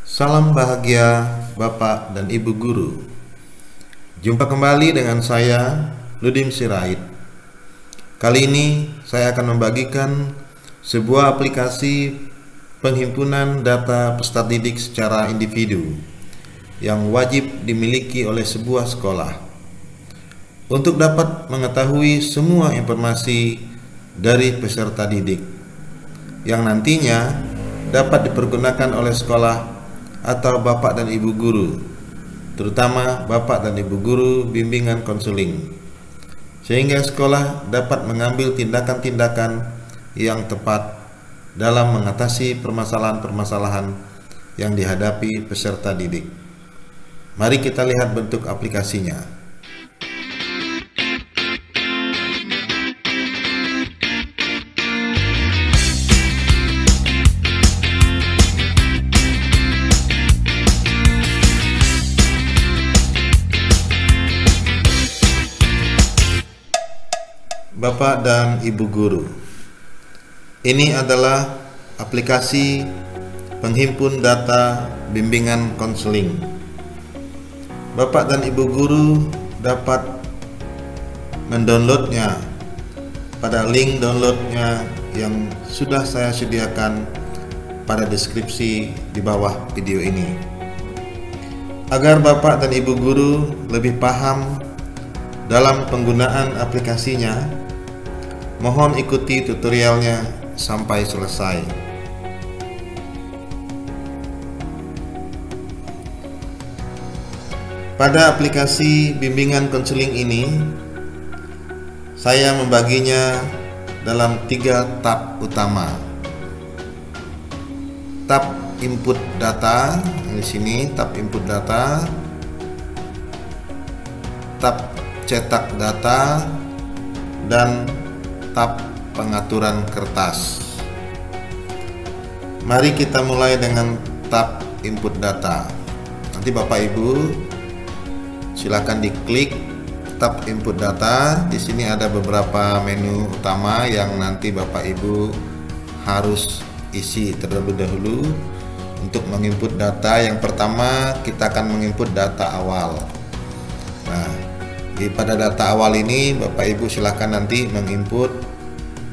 Salam bahagia Bapak dan Ibu Guru. Jumpa kembali dengan saya, Ludim Sirait. Kali ini saya akan membagikan sebuah aplikasi penghimpunan data peserta didik secara individu yang wajib dimiliki oleh sebuah sekolah untuk dapat mengetahui semua informasi dari peserta didik yang nantinya dapat dipergunakan oleh sekolah atau Bapak dan Ibu Guru, terutama Bapak dan Ibu Guru bimbingan konseling, sehingga sekolah dapat mengambil tindakan-tindakan yang tepat dalam mengatasi permasalahan-permasalahan yang dihadapi peserta didik. Mari kita lihat bentuk aplikasinya. Bapak dan Ibu Guru, ini adalah aplikasi penghimpun data bimbingan konseling. Bapak dan Ibu Guru dapat mendownloadnya pada link downloadnya yang sudah saya sediakan pada deskripsi di bawah video ini. Agar Bapak dan Ibu Guru lebih paham dalam penggunaan aplikasinya, mohon ikuti tutorialnya sampai selesai. Pada aplikasi bimbingan konseling ini, saya membaginya dalam 3 tab utama. Tab input data, di sini tab input data, tab cetak data, dan tab pengaturan kertas. Mari kita mulai dengan tab input data. Nanti Bapak Ibu silakan diklik tab input data. Di sini ada beberapa menu utama yang nanti Bapak Ibu harus isi terlebih dahulu untuk menginput data. Yang pertama kita akan menginput data awal. Nah, pada data awal ini Bapak Ibu silahkan nanti menginput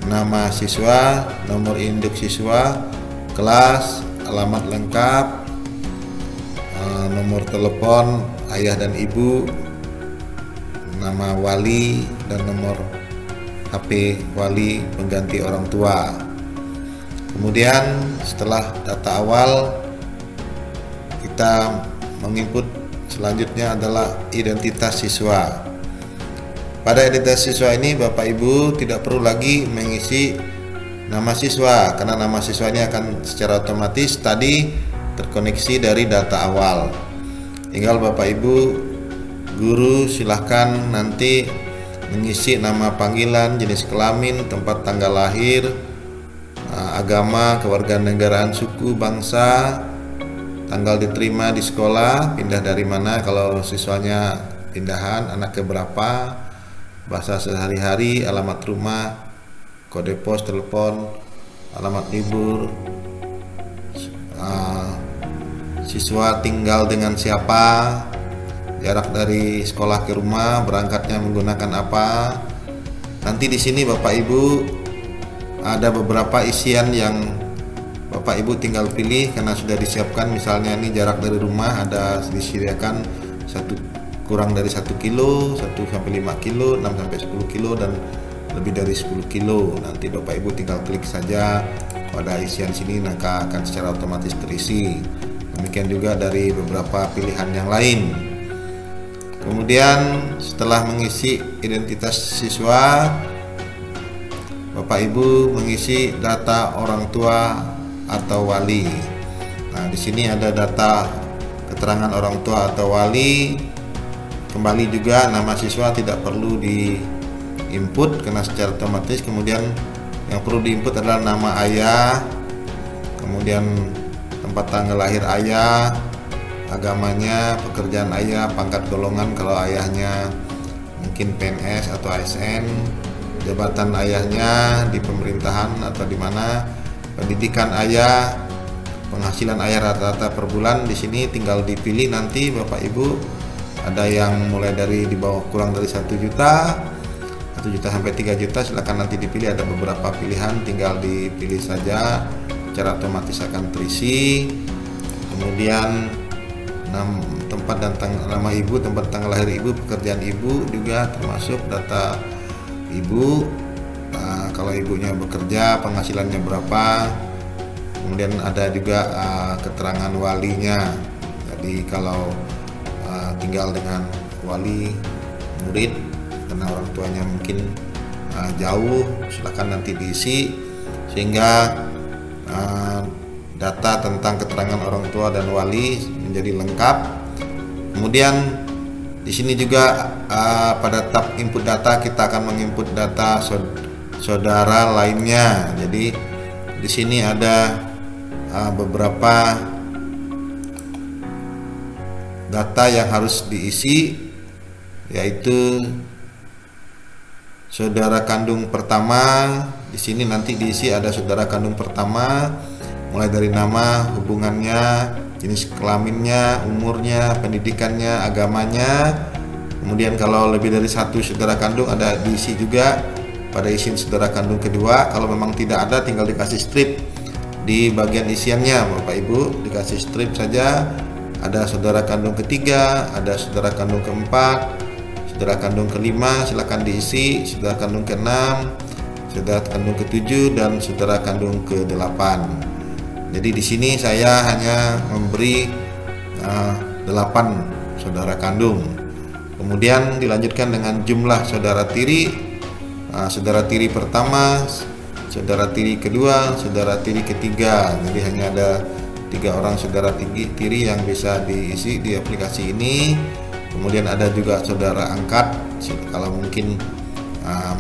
nama siswa, nomor induk siswa, kelas, alamat lengkap, nomor telepon ayah dan ibu, nama wali, dan nomor HP wali pengganti orang tua. Kemudian setelah data awal, kita menginput selanjutnya adalah identitas siswa. Pada identitas siswa ini Bapak Ibu tidak perlu lagi mengisi nama siswa, karena nama siswa ini akan secara otomatis tadi terkoneksi dari data awal. Tinggal Bapak Ibu Guru silahkan nanti mengisi nama panggilan, jenis kelamin, tempat tanggal lahir, agama, kewarganegaraan, suku, bangsa, tanggal diterima di sekolah, pindah dari mana kalau siswanya pindahan, anak keberapa, bahasa sehari-hari, alamat rumah, kode pos, telepon, alamat libur, siswa tinggal dengan siapa, jarak dari sekolah ke rumah, berangkatnya menggunakan apa. Nanti di sini Bapak Ibu ada beberapa isian yang Bapak Ibu tinggal pilih karena sudah disiapkan. Misalnya ini jarak dari rumah ada disediakan kurang dari 1 kilo, 1 sampai 5 kilo, 6 sampai 10 kilo, dan lebih dari 10 kilo. Nanti Bapak Ibu tinggal klik saja pada isian sini, maka akan secara otomatis terisi. Demikian juga dari beberapa pilihan yang lain. Kemudian setelah mengisi identitas siswa, Bapak Ibu mengisi data orang tua atau wali. Nah, di sini ada data keterangan orang tua atau wali. Kembali juga nama siswa tidak perlu di-input karena secara otomatis. Kemudian yang perlu di-input adalah nama ayah, kemudian tempat tanggal lahir ayah, agamanya, pekerjaan ayah, pangkat golongan kalau ayahnya mungkin PNS atau ASN, jabatan ayahnya di pemerintahan atau di mana, pendidikan ayah, penghasilan ayah rata-rata per bulan. Di sini tinggal dipilih nanti Bapak Ibu, ada yang mulai dari di bawah kurang dari 1 juta, 1 juta sampai 3 juta, silakan nanti dipilih. Ada beberapa pilihan, tinggal dipilih saja, secara otomatis akan terisi. Kemudian tempat dan nama ibu, tempat tanggal lahir ibu, pekerjaan ibu juga termasuk data ibu. Kalau ibunya bekerja, penghasilannya berapa. Kemudian ada juga keterangan walinya. Jadi kalau tinggal dengan wali murid karena orang tuanya mungkin jauh, silakan nanti diisi sehingga data tentang keterangan orang tua dan wali menjadi lengkap. Kemudian di sini juga pada tab input data kita akan menginput data saudara lainnya. Jadi di sini ada beberapa data yang harus diisi, yaitu saudara kandung pertama. Di sini nanti diisi ada saudara kandung pertama, mulai dari nama, hubungannya, jenis kelaminnya, umurnya, pendidikannya, agamanya. Kemudian kalau lebih dari 1 saudara kandung ada diisi juga pada isian saudara kandung kedua. Kalau memang tidak ada, tinggal dikasih strip di bagian isiannya Bapak Ibu, dikasih strip saja. Ada saudara kandung ketiga, ada saudara kandung keempat, saudara kandung kelima, silakan diisi, saudara kandung keenam, saudara kandung ketujuh, dan saudara kandung ke-8. Jadi di sini saya hanya memberi 8 saudara kandung. Kemudian dilanjutkan dengan jumlah saudara tiri. Saudara tiri pertama, saudara tiri kedua, saudara tiri ketiga. Jadi hanya ada 3 orang saudara tiri yang bisa diisi di aplikasi ini. Kemudian ada juga saudara angkat. Kalau mungkin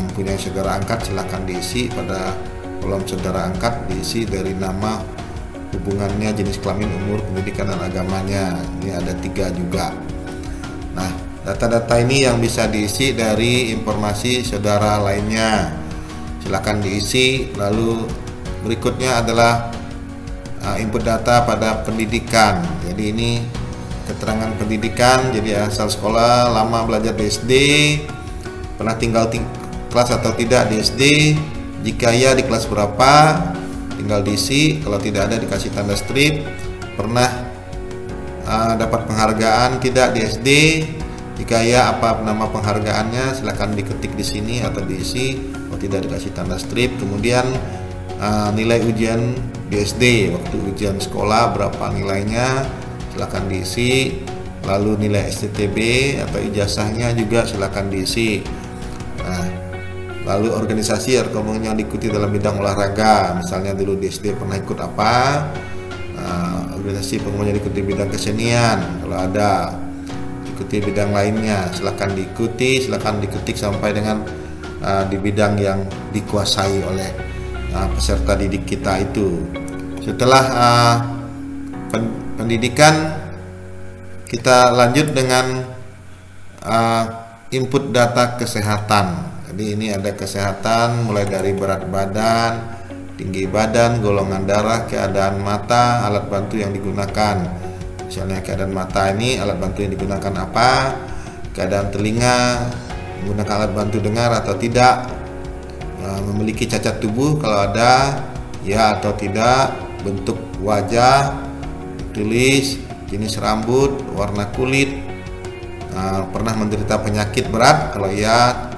mempunyai saudara angkat, silahkan diisi pada kolom saudara angkat, diisi dari nama, hubungannya, jenis kelamin, umur, pendidikan, dan agamanya. Ini ada 3 juga. Nah, data-data ini yang bisa diisi dari informasi saudara lainnya. Silakan diisi. Lalu berikutnya adalah input data pada pendidikan. Jadi ini keterangan pendidikan, jadi asal sekolah, lama belajar di SD, pernah tinggal kelas atau tidak di SD, jika ya di kelas berapa, tinggal diisi. Kalau tidak ada dikasih tanda strip. Pernah dapat penghargaan tidak di SD, jika ya apa nama penghargaannya, silahkan diketik di sini atau diisi. Kalau tidak dikasih tanda strip. Kemudian nilai ujian di SD, waktu ujian sekolah berapa nilainya, silahkan diisi. Lalu nilai STTB atau ijazahnya juga silahkan diisi. Lalu organisasi atau komunitas yang diikuti dalam bidang olahraga, misalnya dulu di SD pernah ikut apa, organisasi pengumuman yang diikuti bidang kesenian, kalau ada ikuti bidang lainnya silahkan diikuti, silahkan diketik sampai dengan di bidang yang dikuasai oleh peserta didik kita itu. Setelah pendidikan, kita lanjut dengan input data kesehatan. Jadi ini ada kesehatan mulai dari berat badan, tinggi badan, golongan darah, keadaan mata, alat bantu yang digunakan. Misalnya keadaan mata ini alat bantu yang digunakan apa, keadaan telinga, menggunakan alat bantu dengar atau tidak, memiliki cacat tubuh kalau ada, ya atau tidak, bentuk wajah, tulis, jenis rambut, warna kulit, pernah menderita penyakit berat, kalau iya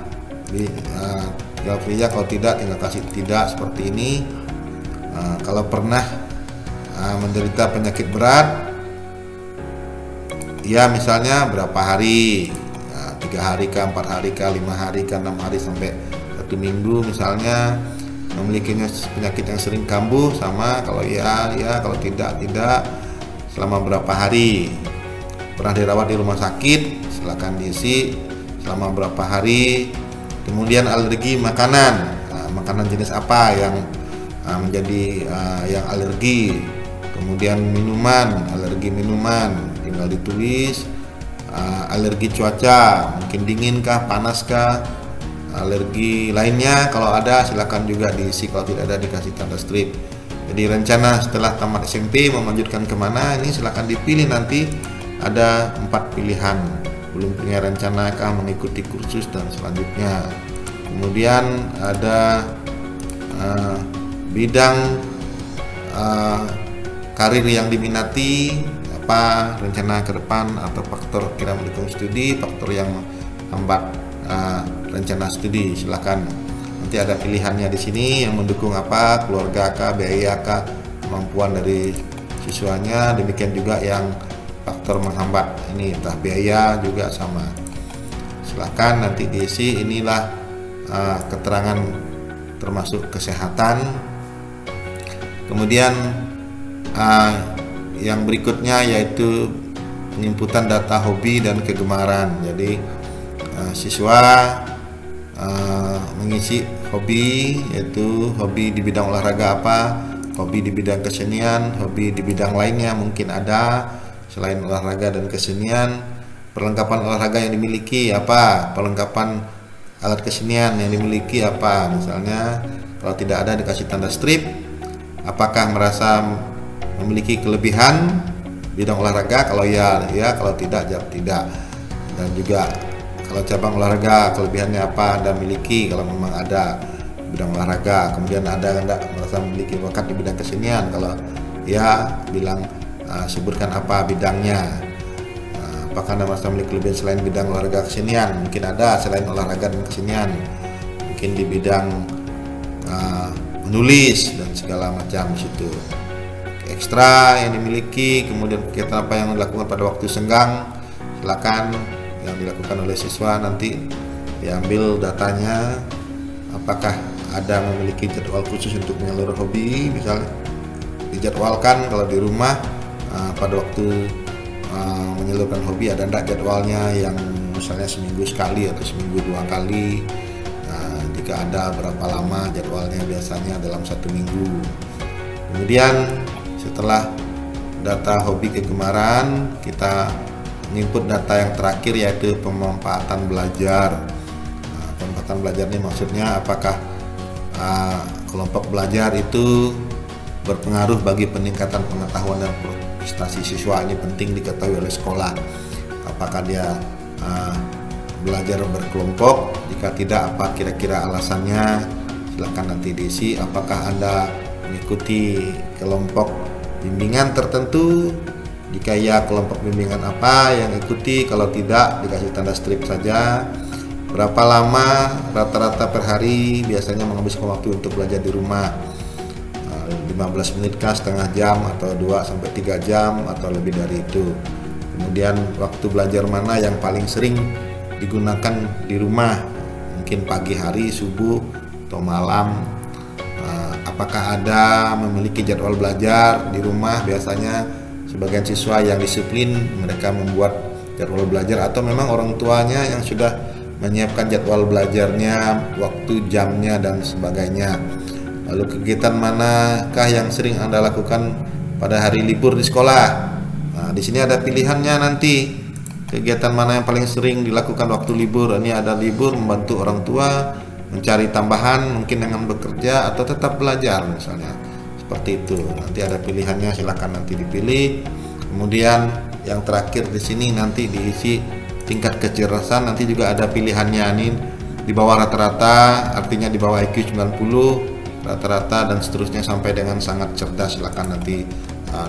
tinggal pria, kalau tidak tinggal kasih tidak seperti ini. Kalau pernah menderita penyakit berat, ya misalnya berapa hari, 3 hari kah, 4 hari kah, 5 hari kah, 6 hari sampai 1 minggu misalnya. Memiliki penyakit yang sering kambuh sama, kalau iya ya, kalau tidak selama berapa hari. Pernah dirawat di rumah sakit, silakan diisi selama berapa hari. Kemudian alergi makanan, makanan jenis apa yang menjadi yang alergi. Kemudian minuman, alergi minuman, tinggal ditulis. Alergi cuaca, mungkin dingin kah, panas kah, alergi lainnya kalau ada silakan juga diisi, kalau tidak ada dikasih tanda strip. Jadi rencana setelah tamat SMP mau melanjutkan kemana, ini silahkan dipilih. Nanti ada 4 pilihan. Belum punya rencana kah mengikuti kursus dan selanjutnya. Kemudian ada bidang karir yang diminati, apa rencana ke depan, atau faktor kira mendukung studi, faktor yang hambat rencana studi. Silakan, nanti ada pilihannya di sini yang mendukung apa, keluarga kah, biaya kah, kemampuan dari siswanya. Demikian juga yang faktor menghambat, ini entah biaya juga sama. Silakan nanti diisi. Inilah keterangan termasuk kesehatan. Kemudian yang berikutnya yaitu penginputan data hobi dan kegemaran. Jadi siswa mengisi hobi, yaitu hobi di bidang olahraga apa, hobi di bidang kesenian, hobi di bidang lainnya mungkin ada selain olahraga dan kesenian. Perlengkapan olahraga yang dimiliki apa, perlengkapan alat kesenian yang dimiliki apa. Misalnya kalau tidak ada dikasih tanda strip. Apakah merasa memiliki kelebihan bidang olahraga? Kalau ya, kalau tidak, jawab tidak. Dan juga kalau cabang olahraga kelebihannya apa Anda miliki, kalau memang ada bidang olahraga. Kemudian ada Anda merasa memiliki bakat di bidang kesenian, kalau ya bilang sebutkan apa bidangnya. Apakah Anda merasa memiliki kelebihan selain bidang olahraga kesenian? Mungkin ada selain olahraga dan kesenian, mungkin di bidang menulis dan segala macam situ. Ekstra yang dimiliki, kemudian kegiatan apa yang dilakukan pada waktu senggang, silakan yang dilakukan oleh siswa nanti diambil datanya. Apakah ada memiliki jadwal khusus untuk menyalurkan hobi, misalnya dijadwalkan kalau di rumah pada waktu menyalurkan hobi ada enggak jadwalnya, yang misalnya seminggu sekali atau seminggu 2 kali. Jika ada, berapa lama jadwalnya, biasanya dalam 1 minggu. Kemudian setelah data hobi kegemaran, kita input data yang terakhir yaitu pemanfaatan belajar. Pemanfaatan belajar ini maksudnya apakah kelompok belajar itu berpengaruh bagi peningkatan pengetahuan dan prestasi siswa. Ini penting diketahui oleh sekolah. Apakah dia belajar berkelompok? Jika tidak, apa kira-kira alasannya? Silakan nanti diisi. Apakah Anda mengikuti kelompok bimbingan tertentu? Jika ya, kelompok bimbingan apa yang ikuti? Kalau tidak, dikasih tanda strip saja. Berapa lama rata-rata per hari biasanya menghabiskan waktu untuk belajar di rumah? 15 menit kah, setengah jam, atau 2-3 jam, atau lebih dari itu. Kemudian waktu belajar mana yang paling sering digunakan di rumah? Mungkin pagi hari, subuh, atau malam. Apakah ada memiliki jadwal belajar di rumah? Biasanya sebagian siswa yang disiplin, mereka membuat jadwal belajar, atau memang orang tuanya yang sudah menyiapkan jadwal belajarnya, waktu, jamnya, dan sebagainya. Lalu kegiatan manakah yang sering Anda lakukan pada hari libur di sekolah? Di sini ada pilihannya nanti. Kegiatan mana yang paling sering dilakukan waktu libur? Ini ada libur membantu orang tua mencari tambahan, mungkin dengan bekerja atau tetap belajar misalnya. Seperti itu. Nanti ada pilihannya, silakan nanti dipilih. Kemudian yang terakhir di sini nanti diisi tingkat kecerdasan, nanti juga ada pilihannya. Ini di bawah rata-rata, artinya di bawah IQ 90, rata-rata, dan seterusnya sampai dengan sangat cerdas. Silakan nanti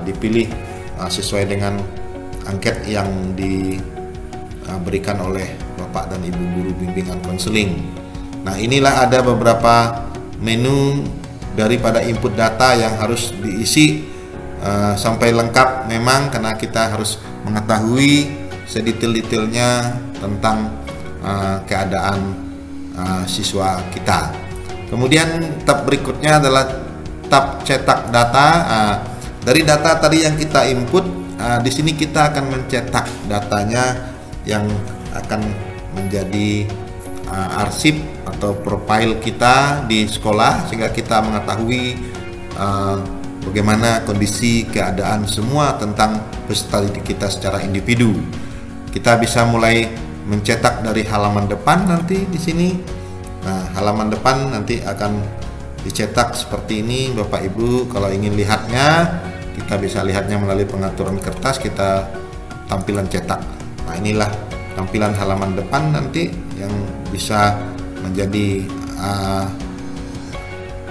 dipilih sesuai dengan angket yang diberikan oleh Bapak dan Ibu guru bimbingan konseling. Nah, inilah ada beberapa menu daripada input data yang harus diisi sampai lengkap memang, karena kita harus mengetahui sedetail-detailnya tentang keadaan siswa kita. Kemudian tab berikutnya adalah tab cetak data. Dari data tadi yang kita input, di sini kita akan mencetak datanya yang akan menjadi arsip atau profil kita di sekolah, sehingga kita mengetahui bagaimana kondisi keadaan semua tentang peserta didik kita secara individu. Kita bisa mulai mencetak dari halaman depan nanti di sini. Nah, halaman depan nanti akan dicetak seperti ini Bapak Ibu. Kalau ingin lihatnya, kita bisa lihatnya melalui pengaturan kertas, kita tampilan cetak. Nah, inilah tampilan halaman depan nanti yang bisa menjadi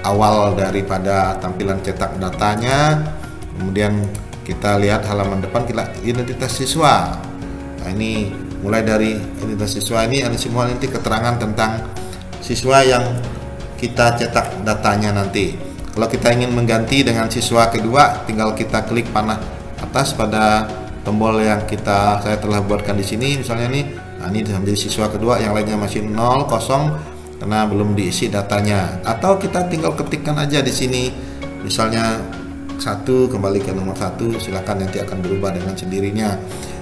awal daripada tampilan cetak datanya. Kemudian kita lihat halaman depan, kita identitas siswa. Nah, ini mulai dari identitas siswa ini ada semua nanti keterangan tentang siswa yang kita cetak datanya nanti. Kalau kita ingin mengganti dengan siswa kedua, tinggal kita klik panah atas pada tombol yang saya telah buatkan di sini. Misalnya nih, nah ini menjadi siswa kedua, yang lainnya masih 0, kosong karena belum diisi datanya. Atau kita tinggal ketikkan aja di sini, misalnya 1 kembali ke nomor 1, silakan, nanti akan berubah dengan sendirinya.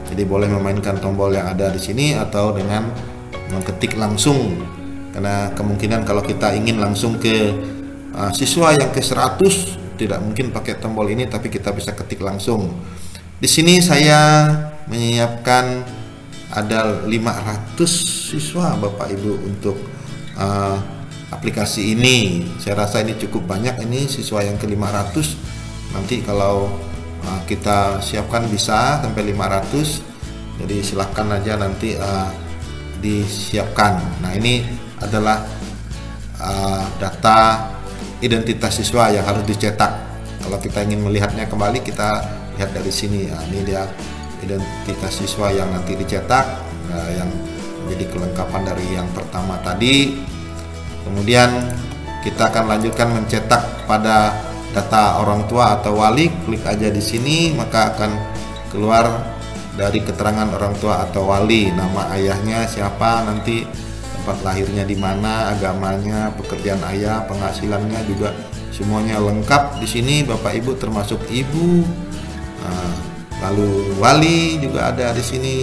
Jadi boleh memainkan tombol yang ada di sini atau dengan mengetik langsung. Karena kemungkinan kalau kita ingin langsung ke siswa yang ke 100 tidak mungkin pakai tombol ini, tapi kita bisa ketik langsung. Di sini saya menyiapkan ada 500 siswa Bapak Ibu untuk aplikasi ini. Saya rasa ini cukup banyak, ini siswa yang ke 500. Nanti kalau kita siapkan bisa sampai 500. Jadi silahkan aja nanti disiapkan. Nah, ini adalah data identitas siswa yang harus dicetak. Kalau kita ingin melihatnya kembali, kita lihat dari sini. Nah, ini dia identitas siswa yang nanti dicetak, yang menjadi kelengkapan dari yang pertama tadi. Kemudian kita akan lanjutkan mencetak pada data orang tua atau wali. Klik aja di sini, maka akan keluar dari keterangan orang tua atau wali, nama ayahnya siapa, nanti tempat lahirnya di mana, agamanya, pekerjaan ayah, penghasilannya juga semuanya lengkap di sini Bapak Ibu, termasuk ibu. Lalu wali juga ada di sini.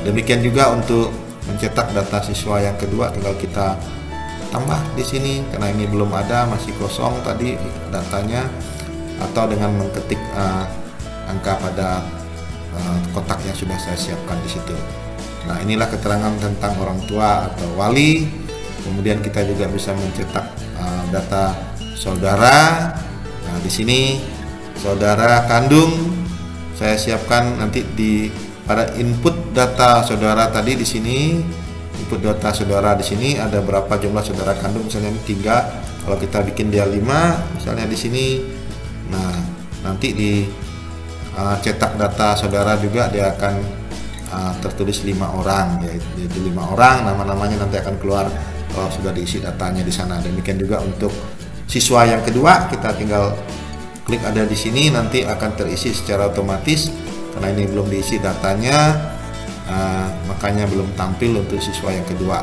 Demikian juga untuk mencetak data siswa yang kedua, tinggal kita tambah di sini karena ini belum ada, masih kosong tadi datanya, atau dengan mengetik angka pada kotak yang sudah saya siapkan di situ. Nah, inilah keterangan tentang orang tua atau wali. Kemudian kita juga bisa mencetak data saudara. Nah, di sini saudara kandung saya siapkan nanti pada input data saudara tadi di sini. Input data saudara di sini ada berapa jumlah saudara kandung, misalnya ini 3. Kalau kita bikin dia 5 misalnya di sini. Nah, nanti di cetak data saudara juga dia akan tertulis 5 orang, yaitu 5 orang, nama-namanya nanti akan keluar kalau sudah diisi datanya di sana. Demikian juga untuk siswa yang kedua, kita tinggal klik ada di sini, nanti akan terisi secara otomatis karena ini belum diisi datanya. Makanya belum tampil untuk siswa yang kedua.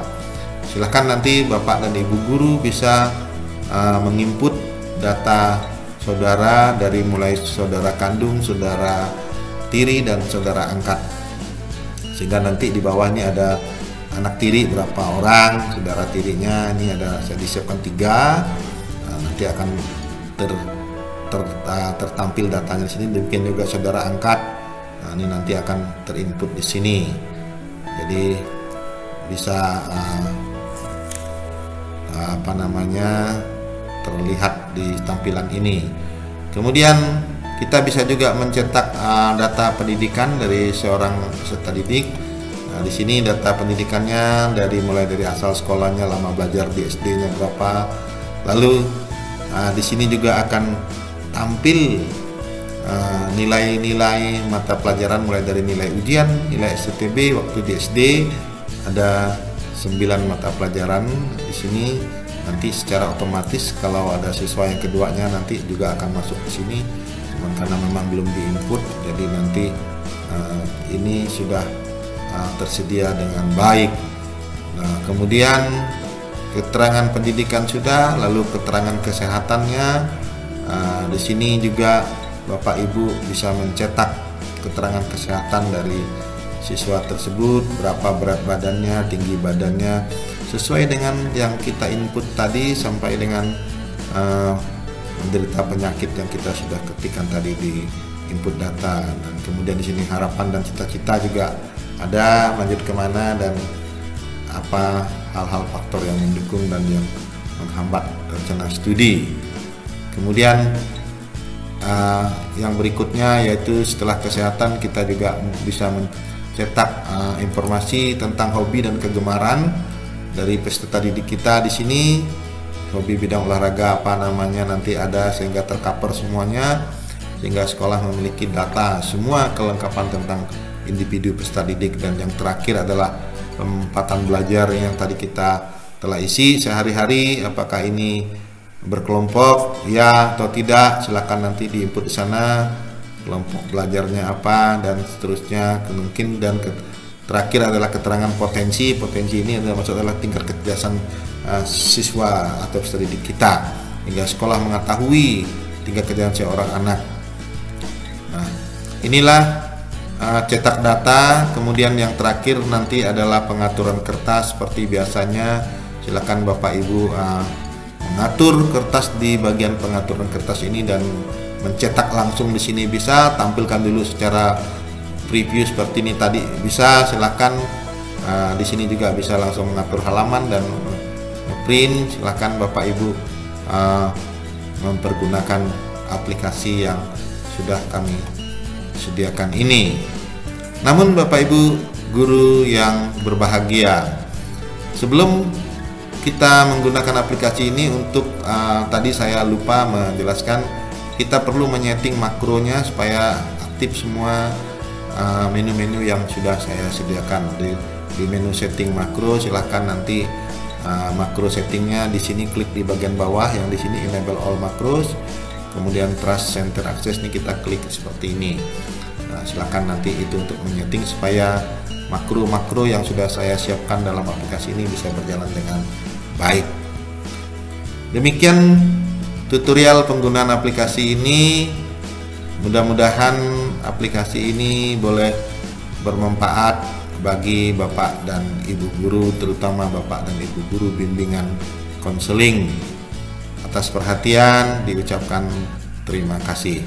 Silahkan nanti Bapak dan Ibu guru bisa menginput data saudara dari mulai saudara kandung, saudara tiri, dan saudara angkat, sehingga nanti di bawahnya ada anak tiri berapa orang, saudara tirinya ini ada, saya disiapkan 3. Nanti akan tertampil datanya di sini. Demikian juga saudara angkat. Nah, ini nanti akan terinput di sini. Jadi bisa terlihat di tampilan ini. Kemudian kita bisa juga mencetak data pendidikan dari seorang peserta didik. Nah, di sini data pendidikannya mulai dari asal sekolahnya, lama belajar di SD-nya berapa. Lalu di sini juga akan tampil nilai-nilai mata pelajaran mulai dari nilai ujian, nilai STTB waktu di SD ada 9 mata pelajaran di sini. Nanti secara otomatis kalau ada siswa yang keduanya nanti juga akan masuk ke sini. Cuman karena memang belum diinput, jadi nanti ini sudah tersedia dengan baik. Nah, kemudian keterangan pendidikan sudah, lalu keterangan kesehatannya. Di sini juga Bapak Ibu bisa mencetak keterangan kesehatan dari siswa tersebut, berapa berat badannya, tinggi badannya, sesuai dengan yang kita input tadi sampai dengan menderita penyakit yang kita sudah ketikkan tadi di input data. Dan kemudian di sini harapan dan cita-cita juga ada, lanjut kemana dan apa hal-hal faktor yang mendukung dan yang menghambat rencana studi. Kemudian yang berikutnya yaitu setelah kesehatan kita juga bisa mencetak informasi tentang hobi dan kegemaran dari peserta didik kita di sini. Hobi bidang olahraga apa namanya nanti ada sehingga tercover semuanya, sehingga sekolah memiliki data semua kelengkapan tentang individu peserta didik. Dan yang terakhir adalah penempatan belajar yang tadi kita telah isi sehari-hari, apakah ini berkelompok ya atau tidak, silakan nanti di input di sana kelompok belajarnya apa dan seterusnya mungkin. Dan terakhir adalah keterangan potensi ini adalah maksud adalah tingkat kecerdasan siswa atau peserta didik kita hingga sekolah mengetahui tingkat kecerdasan seorang anak. Nah, inilah cetak data. Kemudian yang terakhir nanti adalah pengaturan kertas seperti biasanya. Silakan Bapak Ibu mengatur kertas di bagian pengaturan kertas ini dan mencetak langsung di sini bisa. Tampilkan dulu secara preview seperti ini tadi bisa. Silakan di sini juga bisa langsung mengatur halaman dan print. Silakan Bapak Ibu mempergunakan aplikasi yang sudah kami sediakan ini. Namun Bapak Ibu guru yang berbahagia, sebelum kita menggunakan aplikasi ini untuk tadi saya lupa menjelaskan, kita perlu menyeting makronya supaya aktif semua menu-menu yang sudah saya sediakan. Di menu setting makro silahkan nanti makro settingnya di sini klik di bagian bawah yang di sini enable all macros, kemudian trust center access ini kita klik seperti ini. Nah, silahkan nanti itu untuk menyeting supaya makro-makro yang sudah saya siapkan dalam aplikasi ini bisa berjalan dengan baik. Demikian tutorial penggunaan aplikasi ini. Mudah-mudahan aplikasi ini boleh bermanfaat bagi Bapak dan Ibu guru, terutama Bapak dan Ibu guru bimbingan konseling. Atas perhatian diucapkan terima kasih.